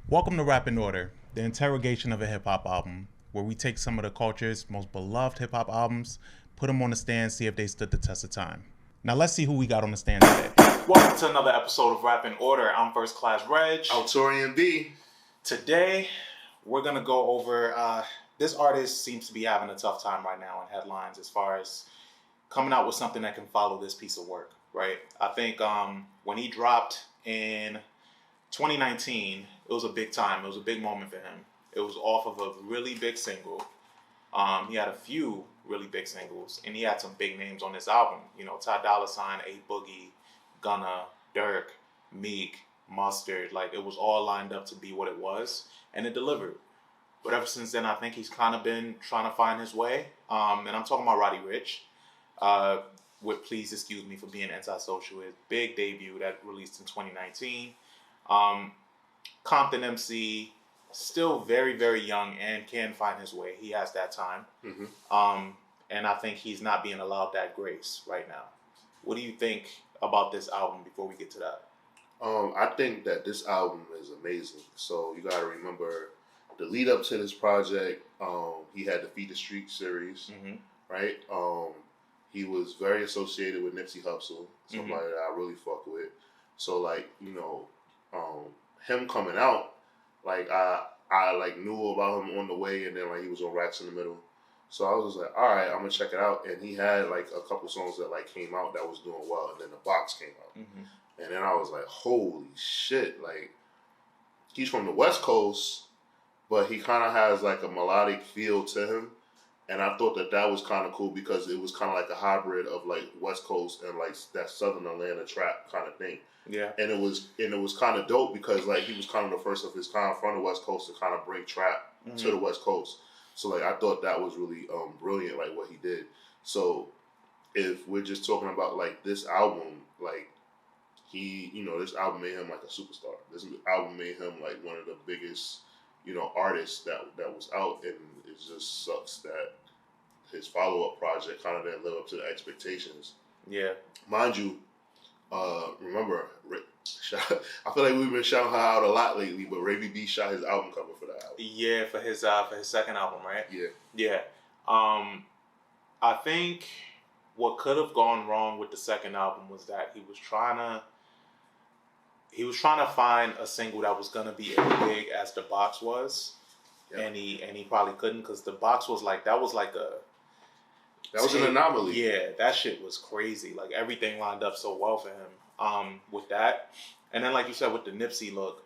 Welcome to Rap in Order, the interrogation of a hip-hop album, where we take some of the culture's most beloved hip-hop albums, put them on the stand, see if they stood the test of time. Now let's see who we got on the stand today. Welcome to another episode of Rap in Order. I'm First Klass Regg. I'm Taurian B. Today, we're going to go over, this artist seems to be having a tough time right now in headlines as far as coming out with something that can follow this piece of work, right? I think when he dropped in 2019, it was a big time. It was a big moment for him. It was off of a really big single. He had a few really big singles, and he had some big names on this album. You know, Ty Dolla $ign, A Boogie, Gunna, Dirk, Meek, Mustard. Like, it was all lined up to be what it was, and it delivered. But ever since then, I think he's kind of been trying to find his way. And I'm talking about Roddy Ricch. With Please Excuse Me for Being Antisocial, his big debut that released in 2019. Compton MC, still very, very young and can find his way. He has that time. Mm-hmm. And I think he's not being allowed that grace right now. What do you think about this album before we get to that? I think that this album is amazing. So you got to remember the lead up to this project, he had the Feed the Street series, mm-hmm. right? He was very associated with Nipsey Hussle, somebody mm-hmm. that I really fuck with. So like, you know, him coming out, like I like knew about him on the way, and then like he was on Racks in the Middle, so I was just like, all right, I'm gonna check it out. And he had like a couple songs that like came out that was doing well, and then The Box came out, mm-hmm. and then I was like, holy shit! Like, he's from the West Coast, but he kind of has like a melodic feel to him, and I thought that was kind of cool because it was kind of like a hybrid of like West Coast and like that Southern Atlanta trap kind of thing. Yeah, and it was kind of dope because like he was kind of the first of his kind from the West Coast to kind of bring trap mm-hmm. to the West Coast. So like I thought that was really brilliant, like what he did. So if we're just talking about like this album, like he, you know, this album made him like a superstar. This album made him like one of the biggest, you know, artists that was out, and it just sucks that his follow-up project kind of didn't live up to the expectations. Yeah, mind you. Remember, I feel like we've been shouting her out a lot lately, but Regg B shot his album cover for that album. Yeah, for his second album, right? Yeah. I think what could have gone wrong with the second album was that he was trying to find a single that was gonna be as big as The Box was, yeah. and he probably couldn't, because The Box was like that was an anomaly. Yeah, that shit was crazy. Like, everything lined up so well for him with that. And then, like you said, with the Nipsey look,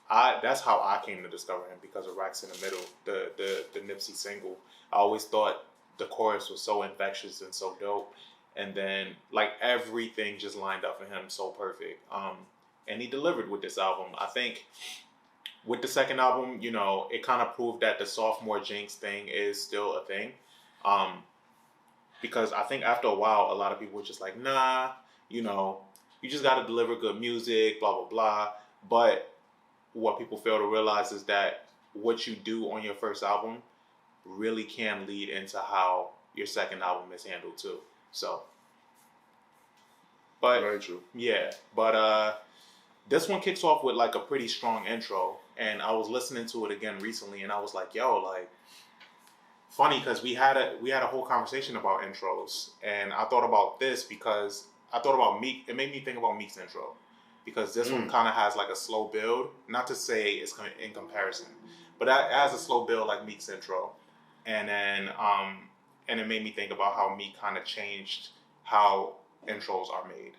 that's how I came to discover him, because of Racks in the Middle, the Nipsey single. I always thought the chorus was so infectious and so dope. And then, like, everything just lined up for him so perfect. And he delivered with this album. I think with the second album, you know, it kind of proved that the Sophomore jinx thing is still a thing. Because I think after a while, a lot of people were just like, nah, you know, you just got to deliver good music, blah, blah, blah. But what people fail to realize is that what you do on your first album really can lead into how your second album is handled too. So, but very true. Yeah, but this one kicks off with like a pretty strong intro, and I was listening to it again recently, and I was like, yo, like, funny, because we had a whole conversation about intros, and I thought about this because I thought about Meek. It made me think about Meek's intro, because this one kind of has like a slow build. Not to say it's in comparison, but it has a slow build like Meek's intro, and then and it made me think about how Meek kind of changed how intros are made.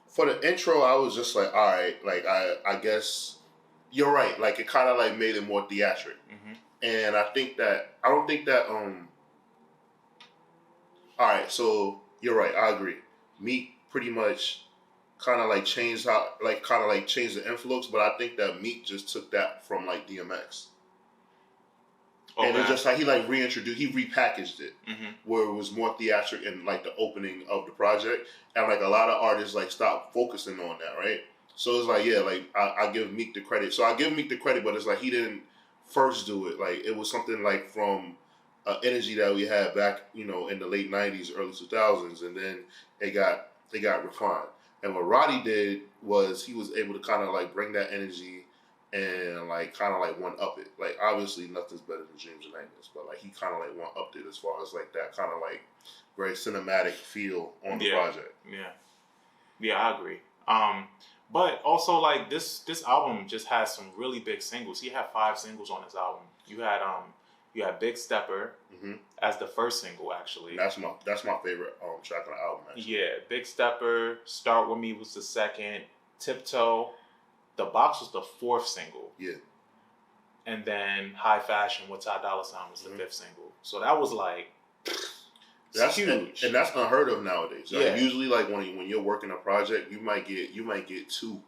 For the intro, I was just like, all right, like I guess. You're right. Like, it kind of like made it more theatric, mm-hmm. and I don't think that. All right, so you're right. I agree. Meek pretty much kind of like changed the influx, but I think that Meek just took that from like DMX. Okay. And it's just like he like reintroduced, he repackaged it, where it was more theatric and like the opening of the project, and like a lot of artists like stopped focusing on that, right? So it's like, yeah, like I give Meek the credit. So I give Meek the credit, but it's like he didn't first do it. Like it was something like from energy that we had back, you know, in the late '90s, early 2000s, and then it got refined. And what Roddy did was he was able to kind of like bring that energy and like kind of like one up it. Like obviously nothing's better than Dreams and Nightmares, but like he kind of like one upped it as far as like that kind of like very cinematic feel on the project. Yeah, I agree. But also like this album just has some really big singles. He had 5 singles on his album. You had Big Stepper as the first single actually. That's my favorite track on the album actually. Yeah, Big Stepper, Start With Me was the second, Tiptoe. The Box was the 4th single. Yeah. And then High Fashion with Ty Dolla $ign was the 5th single. So that was like that's huge. And that's unheard of nowadays. Like usually like when you're working a project, you might get 2,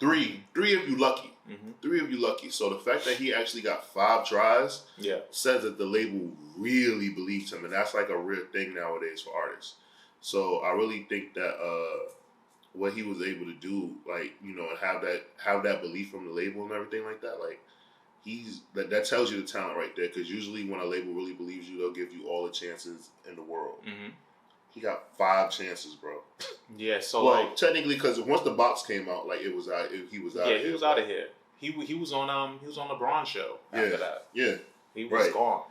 3 if you lucky. 3 if you lucky. So the fact that he actually got 5 tries says that the label really believed him, and that's like a real thing nowadays for artists. So I really think that what he was able to do, like, you know, and have that belief from the label and everything like that, like that tells you the talent right there. Because usually when a label really believes you, they'll give you all the chances in the world. He got 5 chances, bro. Yeah. So well, technically, because once the box came out, like he was out. He was out of here. He was on LeBron's show after that. Yeah. He was gone.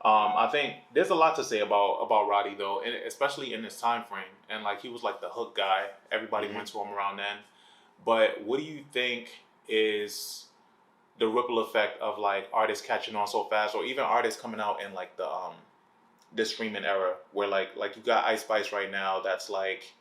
I think there's a lot to say about Roddy though, and especially in this time frame. And like he was like the hook guy. Everybody went to him around then. But what do you think is the ripple effect of like artists catching on so fast, or even artists coming out in like the streaming era, where like you got Ice Spice right now, that's like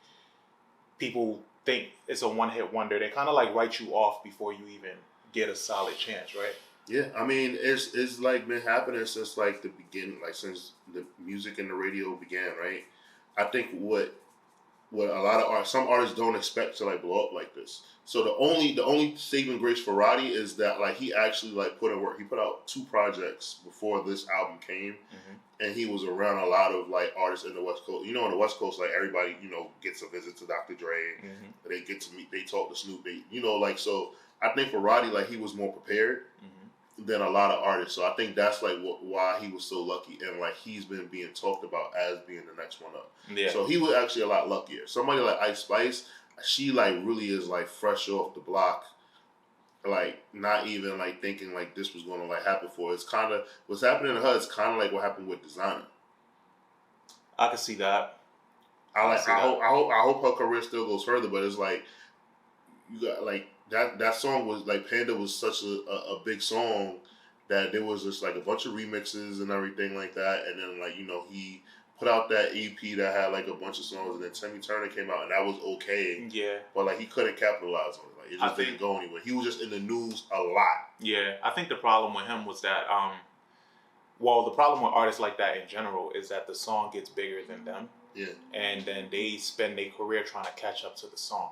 people think it's a one-hit wonder. They kind of like write you off before you even get a solid chance, right? Yeah, I mean, it's like been happening since like the beginning, like since the music and the radio began, right? I think what a lot of some artists don't expect to like blow up like this. So the only saving grace for Roddy is that like he actually like put in work. He put out 2 projects before this album came, and he was around a lot of like artists in the West Coast. You know, on the West Coast, like everybody, you know, gets a visit to Dr. Dre. They get to meet, they talk to Snoop. They, you know, like, so I think for Roddy, like he was more prepared than a lot of artists. So I think that's like why he was so lucky, and like he's been being talked about as being the next one up. Yeah. So he was actually a lot luckier. Somebody like Ice Spice, she like really is like fresh off the block, like not even like thinking like this was going to like happen for her. It's kind of what's happening to her. It's kind of like what happened with Designer. I can see that. I hope her career still goes further, but it's like you got like that song was like Panda was such a big song that there was just like a bunch of remixes and everything like that, and then like, you know, he put out that EP that had like a bunch of songs, and then Timmy Turner came out and that was okay. Yeah. But like he couldn't capitalize on it. Like it just didn't go anywhere. He was just in the news a lot. Yeah, I think the problem with him was that well, the problem with artists like that in general is that the song gets bigger than them. Yeah. And then they spend their career trying to catch up to the song.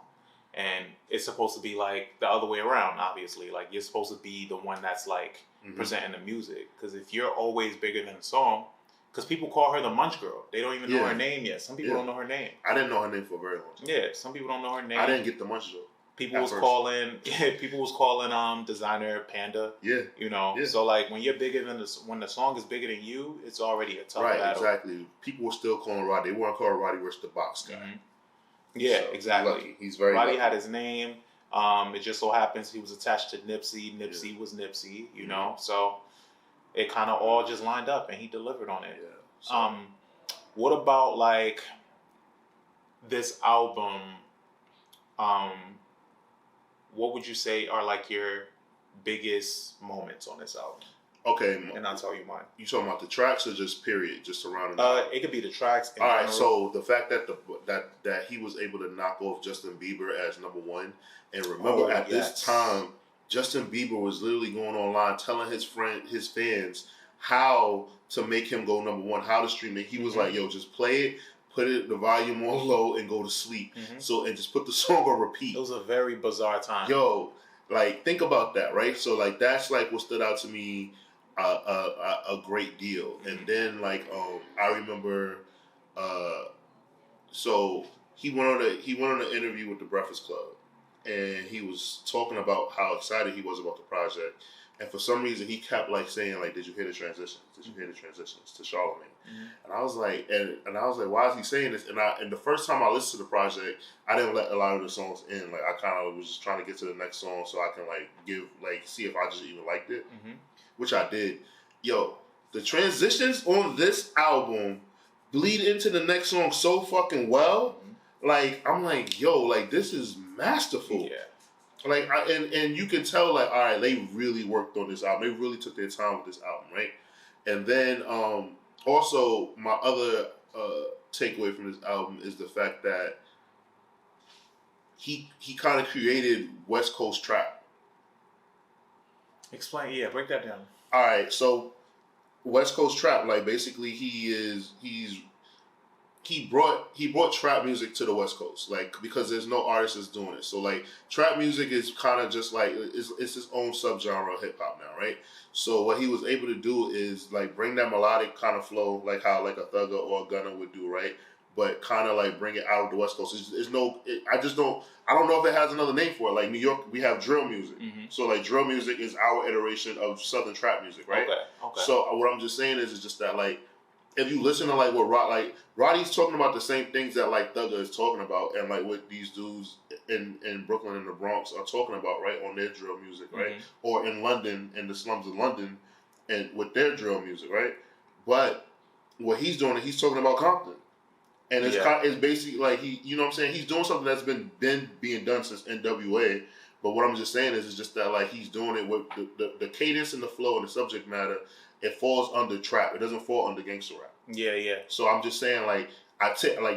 And it's supposed to be like the other way around, obviously. Like you're supposed to be the one that's like presenting the music. Because if you're always bigger than the song, because people call her the Munch Girl. They don't even know her name yet. Some people don't know her name. I didn't know her name for a very long time. Yeah, some people don't know her name. I didn't get the Munch Girl. People was calling Designer Panda. Yeah. You know. Yeah. So like when you're bigger than when the song is bigger than you, it's already a tough battle. Right, exactly. People were still calling Roddy. They weren't calling Roddy Ricch the box guy. Yeah, so exactly. He's very Roddy lucky. had his name. It just so happens he was attached to Nipsey. Nipsey was Nipsey, you know. So it kind of all just lined up, and he delivered on it. Yeah. So. What about like this album? What would you say are like your biggest moments on this album? Okay, and I'll tell you mine. You talking about the tracks or just period, just surrounding? It could be the tracks. All right, so the fact that that he was able to knock off Justin Bieber as #1, and remember at this time, Justin Bieber was literally going online telling his fans how to make him go #1, how to stream it. He was like, "Yo, just play it, put the volume on low, and go to sleep." So and just put the song on repeat. It was a very bizarre time. Yo, like think about that, right? So like that's like what stood out to me a great deal. And then like I remember, so he went on an interview with the Breakfast Club, and he was talking about how excited he was about the project. And for some reason, he kept like saying like, "Did you hear the transitions? Did you hear the transitions to Charlemagne?" And I was like, and I was like, "Why is he saying this?" And the first time I listened to the project, I didn't let a lot of the songs in. Like I kind of was just trying to get to the next song so I can see if I just even liked it, which I did. Yo, the transitions on this album bleed into the next song so fucking well. Like I'm like, yo, like this is masterful. Yeah. Like and you can tell like, all right, they really worked on this album. They really took their time with this album, right? And then also my other takeaway from this album is the fact that he kind of created West Coast trap. Explain, yeah, break that down. All right, so West Coast trap, like basically he brought trap music to the West Coast, like because there's no artist that's doing it. So like trap music is kind of just like it's its own subgenre of hip hop now, right? So what he was able to do is like bring that melodic kind of flow, like how like a Thugger or a Gunna would do, right? But kind of like bring it out of the West Coast. I don't know if it has another name for it. Like New York, we have drill music. So like drill music is our iteration of Southern trap music, right? Okay. So what I'm just saying is just that like, if you listen to like what Roddy's talking about the same things that like Thugger is talking about, and like what these dudes in Brooklyn and the Bronx are talking about, right, on their drill music, right, or in London, in the slums of London, and with their drill music, right. But what he's doing, he's talking about Compton, and it's basically like you know what I'm saying, he's doing something that's been being done since NWA. But what I'm just saying is just that like he's doing it with the cadence and the flow and the subject matter. It falls under trap. It doesn't fall under gangster rap. Yeah. So I'm just saying, like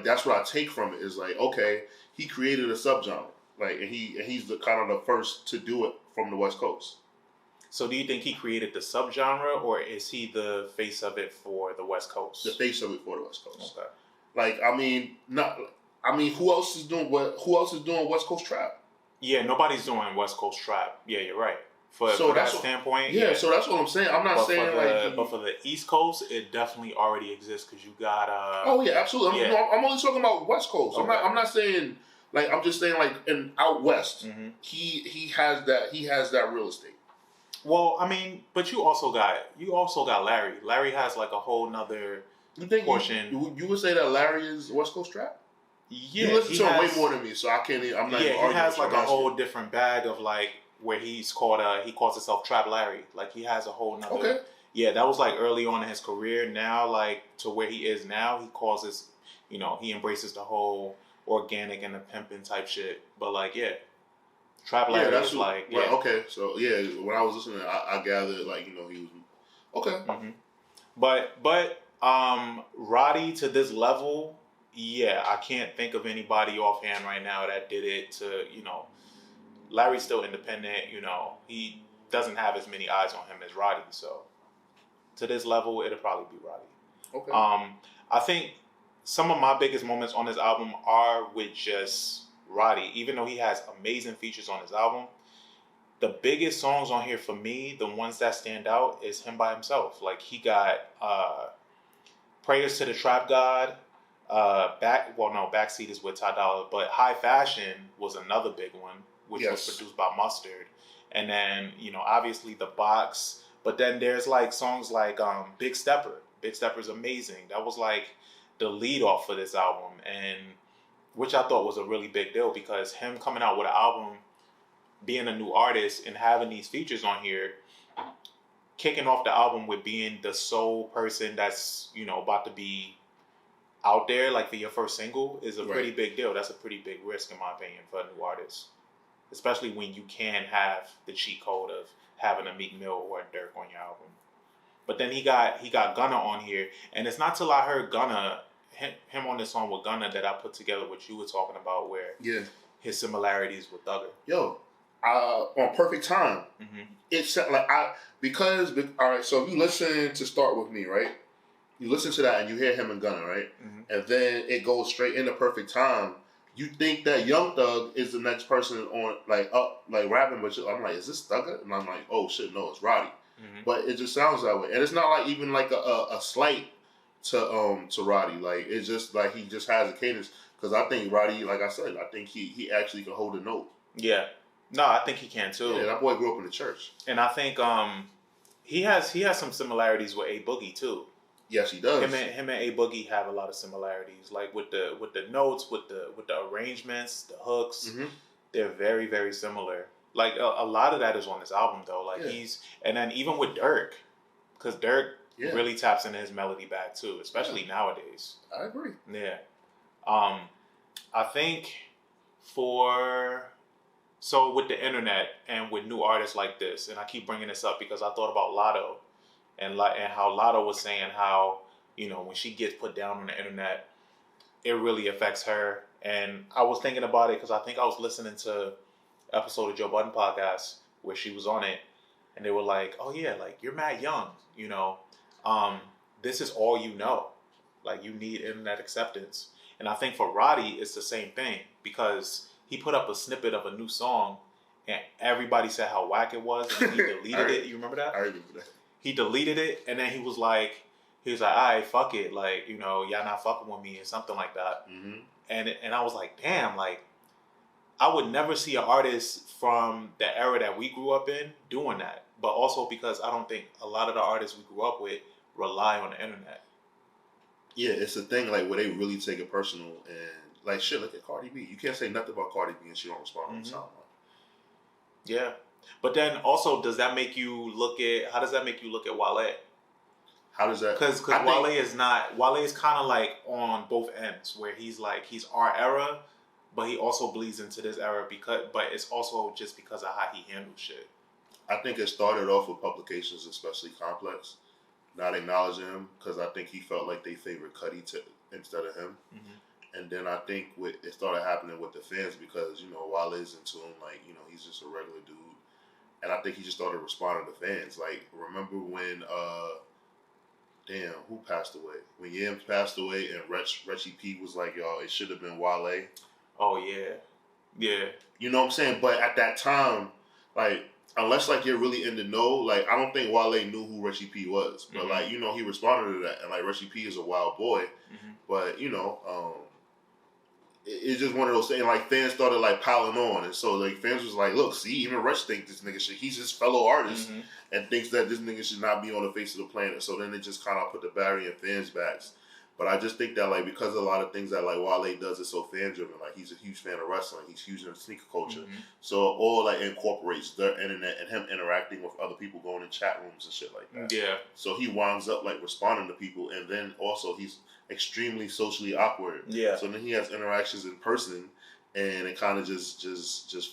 that's what I take from it is like, okay, he created a subgenre, like, and he's the kind of the first to do it from the West Coast. So do you think he created the subgenre, or is he the face of it for the West Coast? The face of it for the West Coast. Okay. Like who else is doing West Coast trap? Yeah, nobody's doing West Coast trap. Yeah, you're right. For that standpoint, so that's what I'm saying. I'm not saying but for the East Coast, it definitely already exists because you got. Oh yeah, absolutely. I'm only talking about West Coast. Okay. I'm not saying like, I'm just saying like in out west, he has that real estate. Well, I mean, but you also got Larry. Larry has like a whole nother portion. You would say that Larry is West Coast trap? Yeah, you listen to him way more than me, so I can't. I'm not. Yeah, he has like a whole different bag of like. Where he calls himself Trap Larry. Like he has a whole nother. Okay. Yeah, that was like early on in his career. Now, like to where he is now, he calls this, he embraces the whole organic and the pimping type shit. But like, yeah, Trap Larry is like, yeah. Right, okay, so yeah, when I was listening, I gathered like, he was okay. But Roddy to this level, yeah, I can't think of anybody offhand right now that did it to, Larry's still independent, he doesn't have as many eyes on him as Roddy, so to this level, it'll probably be Roddy. Okay. I think some of my biggest moments on this album are with just Roddy, even though he has amazing features on his album. The biggest songs on here for me, the ones that stand out, is him by himself. Like he got Prayers to the Trap God, Backseat is with Ty Dolla, but High Fashion was another big one, which was produced by Mustard. And then, obviously The Box. But then there's like songs like Big Stepper. Big Stepper's amazing. That was like the lead off for this album, and which I thought was a really big deal because him coming out with an album, being a new artist and having these features on here, kicking off the album with being the sole person that's, about to be out there, like for your first single, is a pretty big deal. That's a pretty big risk, in my opinion, for a new artist. Especially when you can have the cheat code of having a Meek Mill or a Dirk on your album. But then he got Gunna on here, and it's not till I heard Gunna, him on this song with Gunna, that I put together what you were talking about, where his similarities with Thugger. Yo, on Perfect Time, it's like because all right. So if you listen to Start With Me, right? You listen to that and you hear him and Gunna, right? And then it goes straight into Perfect Time. You think that Young Thug is the next person on, like rapping, but I'm like, is this Thugger? And I'm like, oh shit, no, it's Roddy. But it just sounds that way, and it's not like even like a slight to Roddy. Like it's just like he just has a cadence. Because I think Roddy, like I said, I think he actually can hold a note. Yeah. No, I think he can too. Yeah, that boy grew up in the church. And I think he has some similarities with A Boogie too. Yes, he does. Him and A Boogie have a lot of similarities, like with the notes, with the arrangements, the hooks. They're very, very similar. Like a lot of that is on this album though. Like and then even with Dirk, because Dirk really taps into his melody back too, especially nowadays. I agree. Yeah. I think so with the internet and with new artists like this, and I keep bringing this up because I thought about Lotto and how Lotto was saying how, you know, when she gets put down on the internet, it really affects her. And I was thinking about it because I think I was listening to an episode of Joe Budden podcast where she was on it, and they were like, oh yeah, like you're mad young, you know, this is all you know, like you need internet acceptance. And I think for Roddy, it's the same thing because he put up a snippet of a new song and everybody said how whack it was and he deleted it. You remember that? I remember that. He deleted it and then he was like, all right, fuck it. Like, you know, y'all not fucking with me or something like that. And I was like, damn, like, I would never see an artist from the era that we grew up in doing that. But also because I don't think a lot of the artists we grew up with rely on the internet. Yeah, it's a thing like where they really take it personal and like shit. Look at Cardi B. You can't say nothing about Cardi B and she don't respond on the timeline. Yeah, but then also, how does that make you look at Wale? How does that? Because Wale is kind of like on both ends where he's our era, but he also bleeds into this era but it's also just because of how he handles shit. I think it started off with publications, especially Complex, not acknowledging him because I think he felt like they favored Cudi instead of him. And then I think it started happening with the fans because, you know, Wale is into him, like, you know, he's just a regular dude. And I think he just started responding to fans. Like, remember when, who passed away? When Yams passed away and Reggie P was like, y'all, it should have been Wale. Oh, yeah. Yeah. You know what I'm saying? But at that time, like, unless, like, you're really in the know, like, I don't think Wale knew who Reggie P was. But, like, you know, he responded to that. And, like, Reggie P is a wild boy. But, you know, it's just one of those things, like, fans started, like, piling on. And so, like, fans was like, look, see, even Rich thinks this nigga shit. He's his fellow artist and thinks that this nigga should not be on the face of the planet. So then it just kind of put the barrier in fans' backs. But I just think that, like, because a lot of things that, like, Wale does is so fan-driven, like, he's a huge fan of wrestling. He's huge in sneaker culture. So all, like, incorporates their internet and him interacting with other people, going in chat rooms and shit like that. Yeah. So he winds up, like, responding to people. And then also he's extremely socially awkward. Yeah. So then he has interactions in person, and it kind of just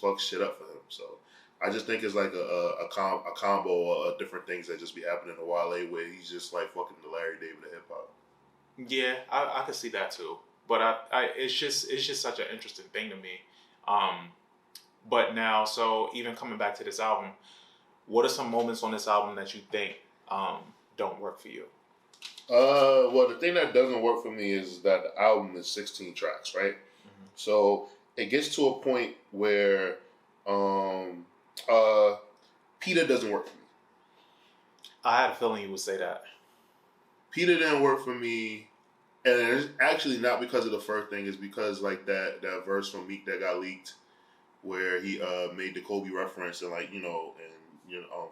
fucks shit up for him. So I just think it's, like, a combo of different things that just be happening to Wale where he's just, like, fucking the Larry David of hip-hop. Yeah, I could see that too, but it's just such an interesting thing to me. But now, so even coming back to this album, what are some moments on this album that you think don't work for you? Well, the thing that doesn't work for me is that the album is 16 tracks, right? So it gets to a point where Peter doesn't work for me. I had a feeling you would say that. Peter didn't work for me, and it's actually not because of the first thing. It's because, like, that verse from Meek that got leaked, where he made the Kobe reference, and, like, you know,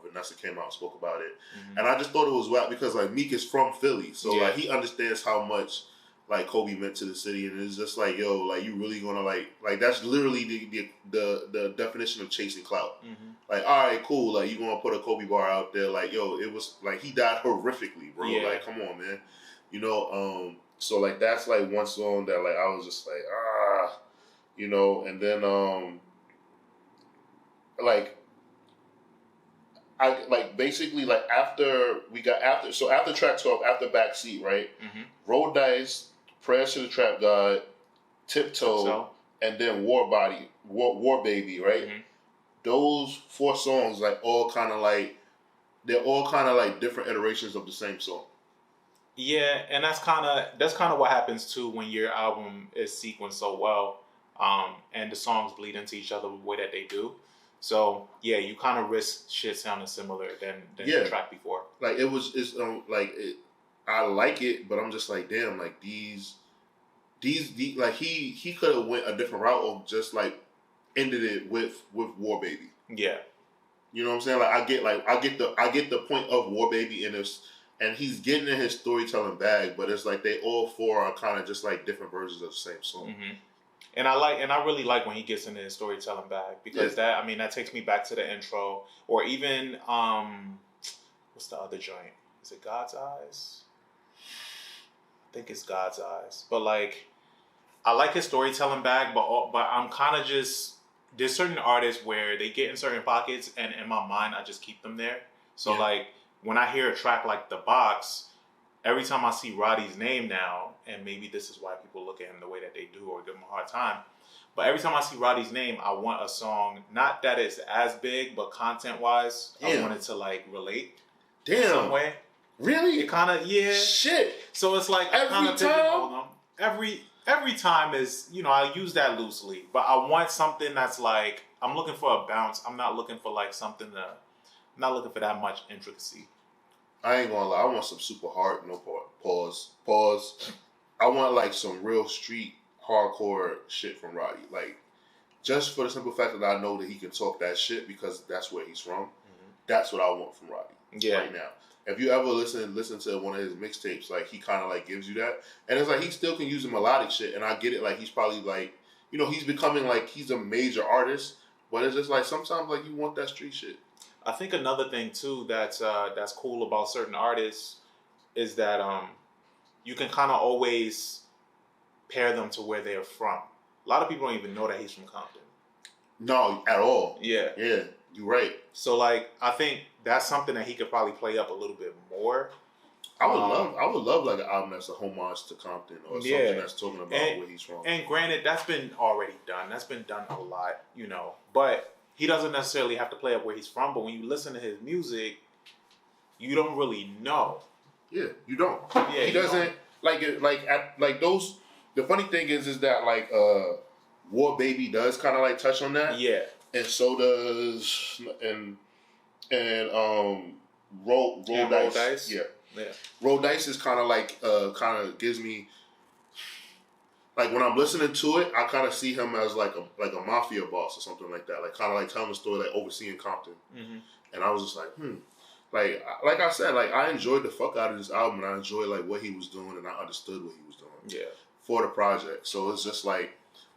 Vanessa came out and spoke about it, and I just thought it was whack because, like, Meek is from Philly, so like he understands how much, like, Kobe meant to the city, and it's just like, yo, like, you really gonna like that's literally the definition of chasing clout. Like, all right, cool, like, you gonna put a Kobe bar out there, like, yo, it was like he died horrifically, bro. Like, come on, man, you know. So, like, that's, like, one song that, like, I was just like, you know, and then like, I, like, basically, like, after track 12, after Backseat, right? Roll Dice, Prayers to the Trap God, Tiptoe, and then War Baby, right? Those 4 songs, like, they're all kind of like different iterations of the same song. Yeah, and that's kind of what happens too when your album is sequenced so well, and the songs bleed into each other the way that they do. So yeah, you kind of risk shit sounding similar than the track before. Like I like it, but I'm just like, damn, like these like he could have went a different route or just like ended it with War Baby. Yeah. You know what I'm saying? Like I get the point of War Baby and he's getting in his storytelling bag, but it's like they all four are kind of just like different versions of the same song. Mm-hmm. And I really like when he gets into his storytelling bag because that takes me back to the intro or even what's the other joint? Is it God's Eyes? I think it's God's Eyes. But like I like his storytelling bag, but I'm kind of just there's certain artists where they get in certain pockets and in my mind I just keep them there. So like when I hear a track like The Box, every time I see Roddy's name now, and maybe this is why people look at him the way that they do or give him a hard time, but every time I see Roddy's name, I want a song, not that it's as big, but content-wise, I want it to, like, relate in some way. Really? It kind of, Shit. So it's like, I kind of pigeonhole them. Every time is, I use that loosely, but I want something that's like, I'm looking for a bounce. I'm not looking for, like, I'm not looking for that much intricacy. I ain't gonna lie. I want some super hard. No pause. I want like some real street hardcore shit from Roddy. Like just for the simple fact that I know that he can talk that shit because that's where he's from. Mm-hmm. That's what I want from Roddy right now. If you ever listen to one of his mixtapes, like he kind of like gives you that, and it's like he still can use the melodic shit. And I get it. Like he's probably like he's becoming like he's a major artist, but it's just like sometimes like you want that street shit. I think another thing too that's cool about certain artists is that you can kind of always pair them to where they're from. A lot of people don't even know that he's from Compton. No, at all. Yeah, you're right. So like, I think that's something that he could probably play up a little bit more. I would love like an album that's a homage to Compton or something that's talking about where he's from. And granted, that's been already done. That's been done a lot, but. He doesn't necessarily have to play up where he's from, but when you listen to his music, you don't really know. Yeah, you don't. Yeah, he doesn't like those. The funny thing is that like War Baby does kind of like touch on that. Yeah, and so does Roll Dice. Yeah. Roll Dice is kind of like gives me. Like when I'm listening to it, I kind of see him as like a mafia boss or something like that. Like kind of like telling a story, like overseeing Compton. Mm-hmm. And I was just like, like I said, like I enjoyed the fuck out of this album, and I enjoyed like what he was doing, and I understood what he was doing. Yeah. For the project, so it's just like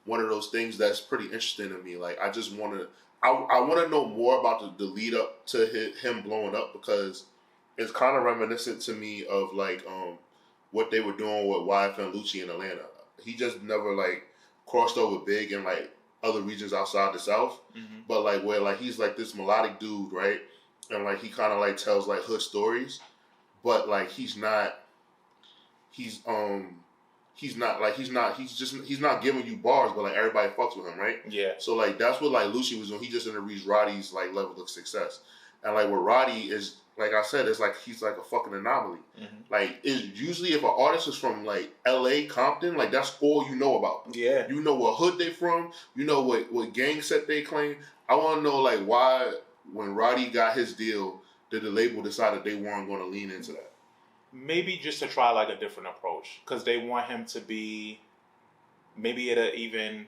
one of those things that's pretty interesting to me. Like I just want to, I want to know more about the lead up to him blowing up because it's kind of reminiscent to me of like what they were doing with YF and Lucci in Atlanta. He just never like crossed over big in like other regions outside the South, but like where like he's like this melodic dude, right? And like he kind of like tells like hood stories, but like he's not giving you bars, but like everybody fucks with him, right? Yeah. So like that's what like Lucci was doing. He just didn't reach Roddy's like level of success, and like with Roddy is. Like I said, it's like he's like a fucking anomaly. Mm-hmm. Like it's usually if an artist is from like L.A., Compton, like that's all you know about them. Yeah, you know what hood they from. You know what gang set they claim. I want to know like why when Roddy got his deal, did the label decide that they weren't going to lean into that? Maybe just to try like a different approach because they want him to be. Maybe it'll even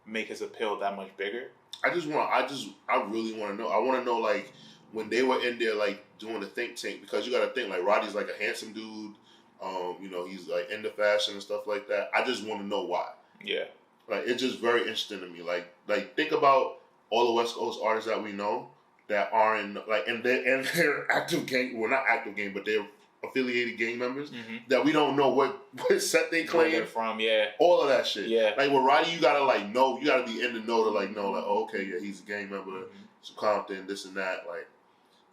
make his appeal that much bigger. I really want to know. I want to know like. When they were in there, like, doing the think tank, because you got to think, like, Roddy's, like, a handsome dude. He's, like, into fashion and stuff like that. I just want to know why. Yeah. Like, it's just very interesting to me. Like think about all the West Coast artists that we know that are in, like, and they're active gang, well, not active gang, but they're affiliated gang members that we don't know what set they claim. Where they're from, yeah. All of that shit. Yeah. Like, with Roddy, you got to, like, know, you got to be in the know to, like, know, like, oh, okay, yeah, he's a gang member, so Compton, this and that, like.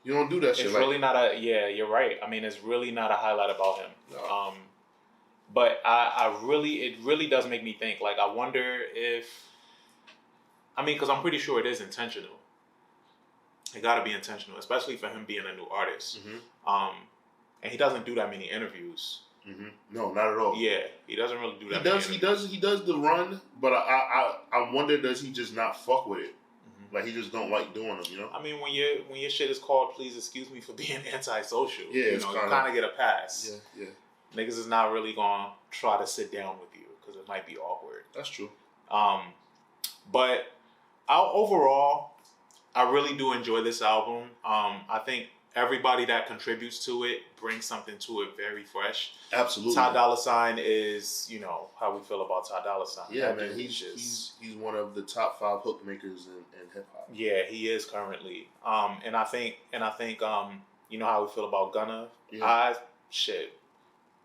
You don't do that shit. It's really not you're right. I mean, it's really not a highlight about him. No. But it really does make me think. Like, I wonder because I'm pretty sure it is intentional. It got to be intentional, especially for him being a new artist. Mm-hmm. And he doesn't do that many interviews. Mm-hmm. No, not at all. Yeah, he doesn't really do that. He does the run, but I wonder, does he just not fuck with it? Mm-hmm. Like he just don't like doing them, you know. I mean, when your shit is called "Please excuse me for being antisocial," Yeah, you kind of get a pass. Yeah. Niggas is not really gonna try to sit down with you because it might be awkward. That's true. But overall, I really do enjoy this album. I think everybody that contributes to it brings something to it very fresh. Absolutely. Ty Dolla $ign is, how we feel about Ty Dolla $ign. Yeah, man, he's one of the top 5 hook makers in hip hop. Yeah, he is currently. And I think you know how we feel about Gunna. Yeah.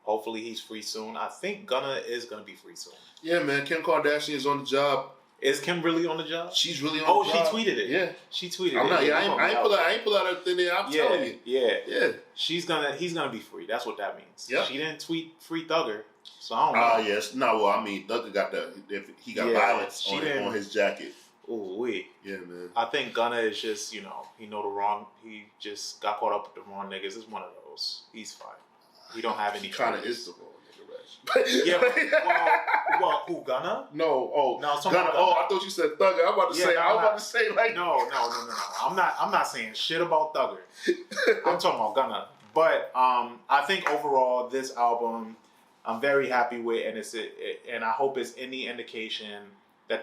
Hopefully he's free soon. I think Gunna is gonna be free soon. Yeah, man. Kim Kardashian is on the job. Is Kim really on the job? She's really on the job. Oh, she tweeted it. Yeah, she tweeted I'm it. Not, yeah, I ain't pull out everything there. I'm telling you. Yeah. He's gonna be free. That's what that means. Yeah. She didn't tweet free Thugger, so I don't know. Yes. No, well, I mean, Thugger got he got violence on his jacket. Ooh, wee. Yeah, man. I think Gunna is just, he just got caught up with the wrong niggas. It's one of those. He's fine. He don't have any. He kind of is the wrong nigga, right? Yeah, well, who, Gunna? No, Gunna. I thought you said Thugger. I was about to say like. No. I'm not saying shit about Thugger. I'm talking about Gunna. But I think overall this album, I'm very happy with, and I hope it's any indication that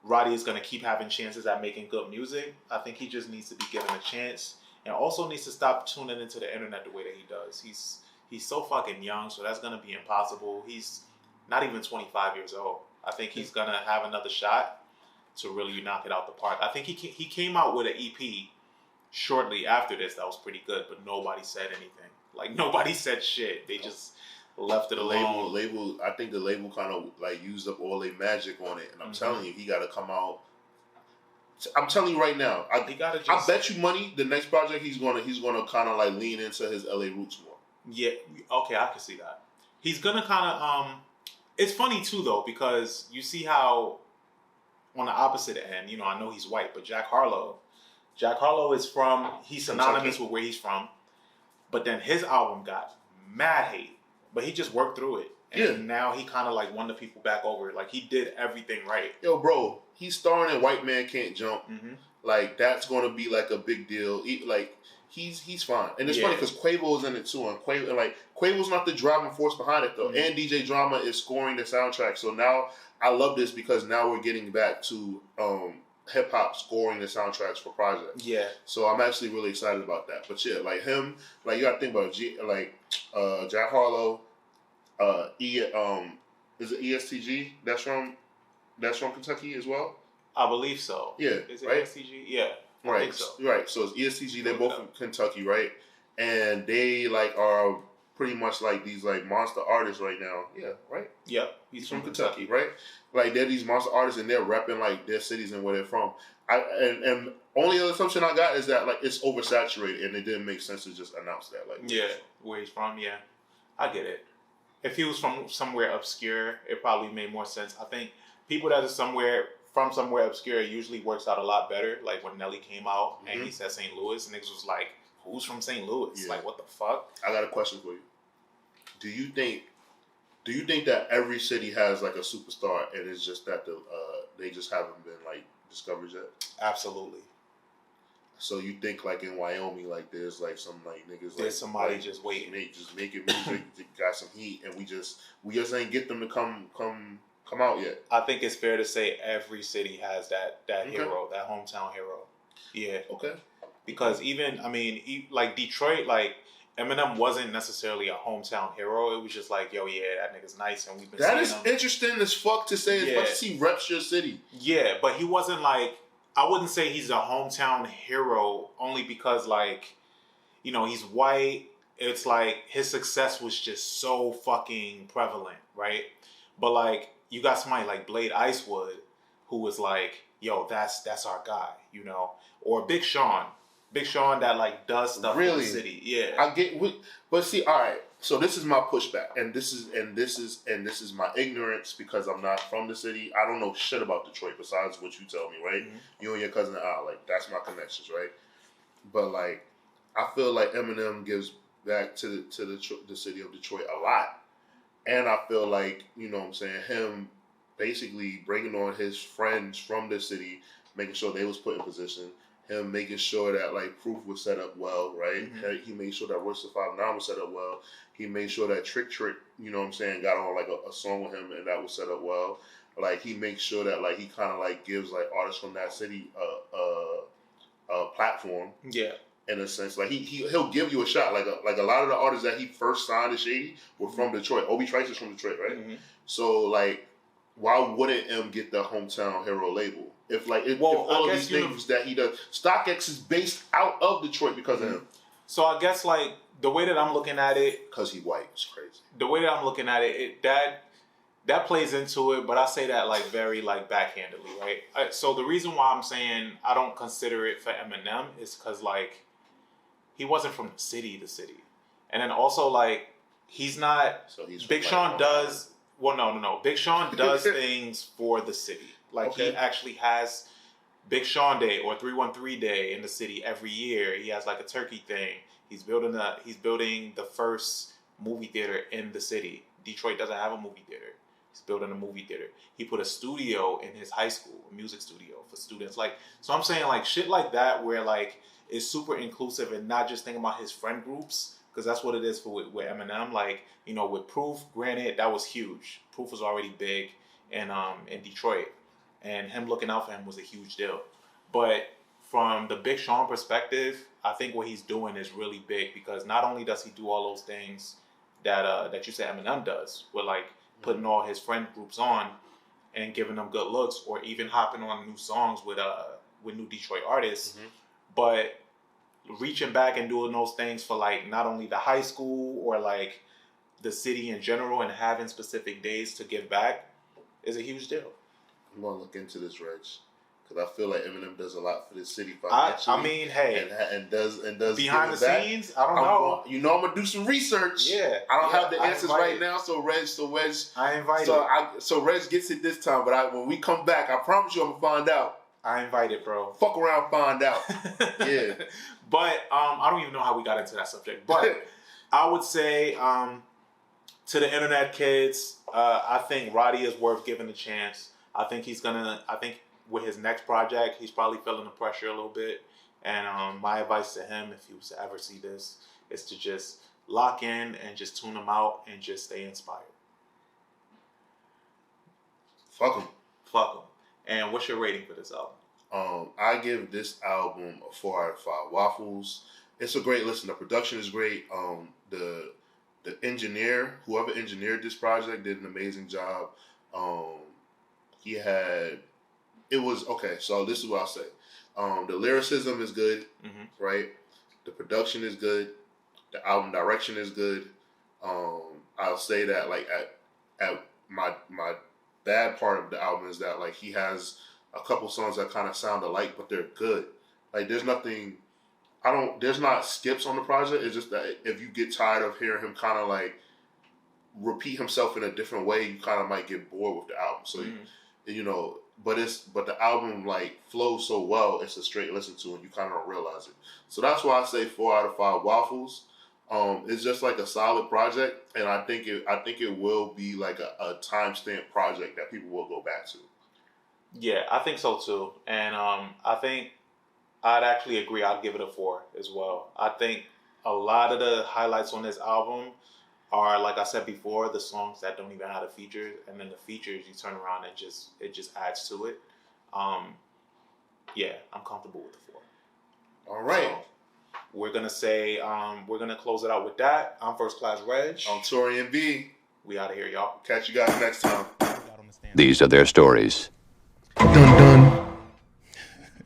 Roddy is going to keep having chances at making good music. I think he just needs to be given a chance, and also needs to stop tuning into the internet the way that he does. He's so fucking young, so that's going to be impossible. He's not even 25 years old. I think he's going to have another shot to really knock it out the park. I think he came out with an EP shortly after this that was pretty good, but nobody said anything. Like, nobody said shit. They just left it alone. I think the label kind of like used up all their magic on it, and I'm telling you, he got to come out. I'm telling you right now, I bet you money the next project he's gonna kind of like lean into his LA roots more. Yeah, okay, I can see that. He's gonna kind of it's funny too though, because you see how on the opposite end, I know he's white, but Jack Harlow is he's synonymous with where he's from, but then his album got mad hate. But he just worked through it. And now he kind of like won the people back over. Like, he did everything right. Yo, bro, he's starring in White Man Can't Jump. Mm-hmm. Like, that's going to be like a big deal. He's fine. And it's funny because Quavo's in it too. And Quavo's not the driving force behind it though. Mm-hmm. And DJ Drama is scoring the soundtrack. So now I love this because now we're getting back to hip hop scoring the soundtracks for projects. Yeah. So I'm actually really excited about that. But yeah, like him, like you gotta think about Jack Harlow, is it ESTG? That's from Kentucky as well? I believe so. Yeah. Is it right? ESTG? Yeah. Right. I think so. Right. So it's ESTG, they're both from Kentucky, right? And they are pretty much like these like monster artists right now. Yeah, right? Yeah. He's from Kentucky, right? Like they're these monster artists and they're repping like their cities and where they're from. And only other assumption I got is that like it's oversaturated and it didn't make sense to just announce that. Like where he's from, yeah. I get it. If he was from somewhere obscure, it probably made more sense. I think people that are from somewhere obscure usually works out a lot better. Like when Nelly came out and he said St. Louis, niggas was like, who's from St. Louis? Yeah. Like, what the fuck? I got a question for you. Do you think that every city has like a superstar and it's just that they just haven't been like discovered yet? Absolutely. So you think like in Wyoming, like there's like some like niggas there's like somebody just waiting, just making music, got some heat, and we just ain't get them to come out yet. I think it's fair to say every city has that hero, that hometown hero. Yeah. Okay. Because like Detroit, like Eminem wasn't necessarily a hometown hero. It was just like, yo, yeah, that nigga's nice, and we've been seeing him. That is interesting as fuck to say. As much as he reps your city. Yeah, but he wasn't like. I wouldn't say he's a hometown hero only because, like, he's white. It's like his success was just so fucking prevalent, right? But, like, you got somebody like Blade Icewood who was like, yo, that's our guy, Or Big Sean. Big Sean that, like, does stuff in the city. Yeah. I get but see, all right. So this is my pushback, and this is my ignorance because I'm not from the city. I don't know shit about Detroit besides what you tell me, right? Mm-hmm. You and your cousin Al, like that's my connections, right? But like, I feel like Eminem gives back to the city of Detroit a lot, and I feel like what I'm saying, him basically bringing on his friends from the city, making sure they was put in position. Him making sure that like Proof was set up well, right? Mm-hmm. He made sure that Royce the 5'9" was set up well. He made sure that Trick, you know what I'm saying, got on like a song with him and that was set up well. Like he makes sure that like he kind of like gives like artists from that city a platform. Yeah. In a sense, like he'll give you a shot. Like a lot of the artists that he first signed to Shady were from Detroit. Obi Trice is from Detroit, right? Mm-hmm. So like, why wouldn't M get the hometown hero label? If all of these things that he does, StockX is based out of Detroit because of him. So I guess like the way that I'm looking at it, because he white, it's crazy. The way that I'm looking at it, that plays into it, but I say that like very like backhandedly, right? So the reason why I'm saying I don't consider it for Eminem is because like he wasn't from the city, and then also like he's not. So he's Big Sean does. Well, no. Big Sean does things for the city. Like he actually has Big Sean Day or 313 Day in the city every year. He has like a turkey thing. He's building the first movie theater in the city. Detroit doesn't have a movie theater. He's building a movie theater. He put a studio in his high school, a music studio for students. Like, so I'm saying like shit like that where like it's super inclusive and not just thinking about his friend groups, because that's what it is with Eminem. Like, you know, with Proof, granted, that was huge. Proof was already big in Detroit, and him looking out for him was a huge deal. But from the Big Sean perspective, I think what he's doing is really big, because not only does he do all those things that you said Eminem does, with like putting all his friend groups on and giving them good looks, or even hopping on new songs with new Detroit artists, but reaching back and doing those things for like not only the high school or like the city in general, and having specific days to give back is a huge deal. I'm gonna look into this, Regg, because I feel like Eminem does a lot for this city financially. I mean, hey, and does behind the scenes. I don't know. I'm gonna do some research. Yeah, I don't have the answers right now. So Regg, I invited. So Regg gets it this time, but when we come back, I promise you, I'm gonna find out. I invited, bro. Fuck around, find out. Yeah. But I don't even know how we got into that subject. But I would say to the internet kids, I think Roddy is worth giving a chance. I think with his next project, he's probably feeling the pressure a little bit. And my advice to him, if he was to ever see this, is to just lock in and just tune him out and just stay inspired. Fuck him. And what's your rating for this album? I give this album a 4 out of 5 waffles. It's a great listen. The production is great. The engineer, whoever engineered this project, did an amazing job. So this is what I'll say. The lyricism is good, right? The production is good. The album direction is good. I'll say that like at my bad part of the album is that like he has a couple songs that kind of sound alike, but they're good. Like there's not skips on the project. It's just that if you get tired of hearing him kind of like repeat himself in a different way, you kind of might get bored with the album. So but the album like flows so well, it's a straight listen to, and you kind of don't realize it. So that's why I say 4 out of 5 waffles. It's just like a solid project, and I think it will be like a timestamp project that people will go back to. Yeah, I think so too, and I think I'd actually agree. I'd give it a 4 as well. I think a lot of the highlights on this album are, like I said before, the songs that don't even have a feature, and then the features you turn around and it just adds to it. Yeah, I'm comfortable with the 4. All right. So, we're gonna close it out with that. I'm First Class Regg. I'm Taurian B. We out of here, y'all. Catch you guys next time. These are their stories. Dun dun.